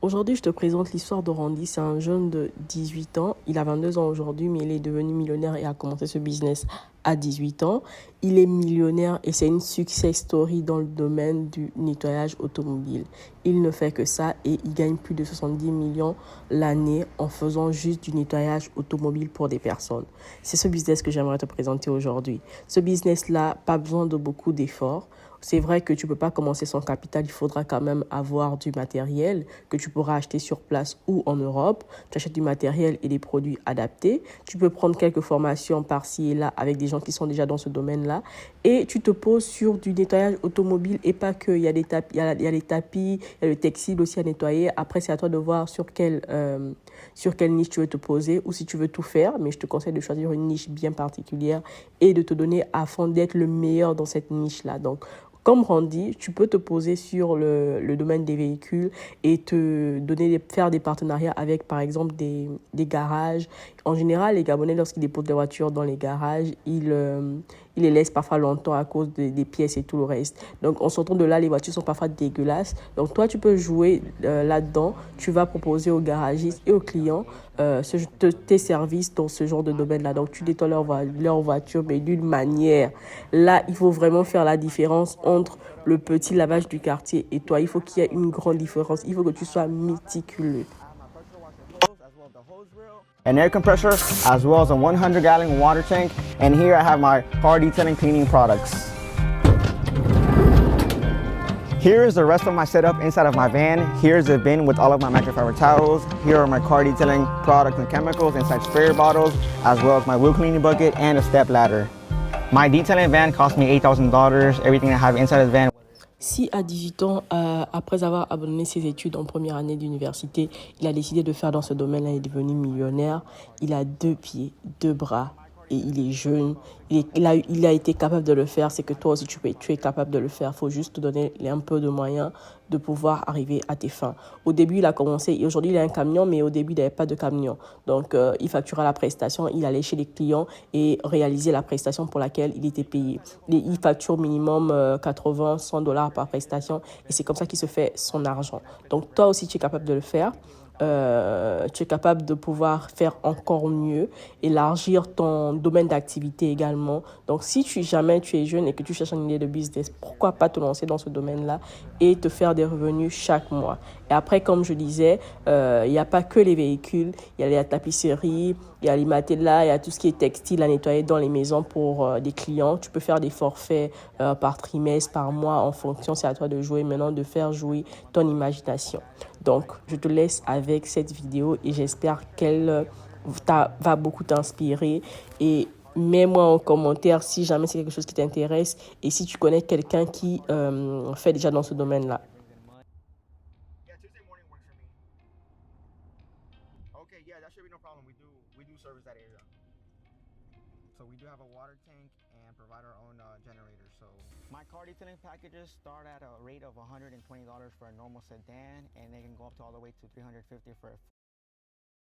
Aujourd'hui, je te présente l'histoire de Randy. C'est un jeune de 18 ans. Il a 22 ans aujourd'hui, mais il est devenu millionnaire et a commencé ce business à 18 ans. Il est millionnaire et c'est une success story dans le domaine du nettoyage automobile. Il ne fait que ça et il gagne plus de 70 millions l'année en faisant juste du nettoyage automobile pour des personnes. C'est ce business que j'aimerais te présenter aujourd'hui. Ce business-là, pas besoin de beaucoup d'efforts. C'est vrai que tu ne peux pas commencer sans capital, il faudra quand même avoir du matériel que tu pourras acheter sur place ou en Europe. Tu achètes du matériel et des produits adaptés. Tu peux prendre quelques formations par-ci et là avec des gens qui sont déjà dans ce domaine-là. Et tu te poses sur du nettoyage automobile et pas que. Il y a des tapis, il y a les tapis, il y a le textile aussi à nettoyer. Après, c'est à toi de voir sur quelle niche tu veux te poser ou si tu veux tout faire. Mais je te conseille de choisir une niche bien particulière et de te donner à fond d'être le meilleur dans cette niche-là. Donc, comme Randy, tu peux te poser sur le domaine des véhicules et faire des partenariats avec, par exemple, des garages. En général, les Gabonais, lorsqu'ils déposent des voitures dans les garages, ils les laissent parfois longtemps à cause des pièces et tout le reste. Donc, en sortant de là, les voitures sont parfois dégueulasses. Donc, toi, tu peux jouer là-dedans. Tu vas proposer aux garagistes et aux clients tes services dans ce genre de domaine-là. Donc, tu nettoies leur voiture, mais d'une manière. Là, il faut vraiment faire la différence entre le petit lavage du quartier et toi. Il faut qu'il y ait une grande différence. Il faut que tu sois méticuleux. An air compressor, as well as a 100-gallon water tank. And here I have my car detailing cleaning products. Here is the rest of my setup inside of my van. Here's the bin with all of my microfiber towels. Here are my car detailing products and chemicals inside sprayer bottles, as well as my wheel cleaning bucket and a step ladder. My detailing van cost me $8,000. Everything I have inside the van. Si à 18 ans, après avoir abandonné ses études en première année d'université, il a décidé de faire dans ce domaine-là et est devenu millionnaire, il a 2 pieds, 2 bras et il est jeune, il a été capable de le faire, c'est que toi aussi tu es capable de le faire, il faut juste te donner un peu de moyens de pouvoir arriver à tes fins. Au début, il a commencé, et aujourd'hui il a un camion, mais au début il n'avait pas de camion. Donc il facturait la prestation, il allait chez les clients et réalisait la prestation pour laquelle il était payé. Il facture minimum 80, $100 par prestation et c'est comme ça qu'il se fait son argent. Donc toi aussi tu es capable de le faire. Tu es capable de pouvoir faire encore mieux, élargir ton domaine d'activité également. Donc, si jamais tu es jeune et que tu cherches une idée de business, pourquoi pas te lancer dans ce domaine-là et te faire des revenus chaque mois. Et après, comme je disais, il n'y a pas que les véhicules, il y a la tapisserie, il y a les matelas, il y a tout ce qui est textile à nettoyer dans les maisons pour des clients. Tu peux faire des forfaits par trimestre, par mois, en fonction, c'est à toi de jouer maintenant, de faire jouer ton imagination. Donc, je te laisse avec cette vidéo et j'espère qu'elle va beaucoup t'inspirer. Et mets-moi en commentaire si jamais c'est quelque chose qui t'intéresse et si tu connais quelqu'un qui fait déjà dans ce domaine-là. Okay, yeah, that should be no problem. We do service that area. So we do have a water tank and provide our own generator. So my car detailing packages start at a rate of $120 for a normal sedan, and they can go up to all the way to $350 for a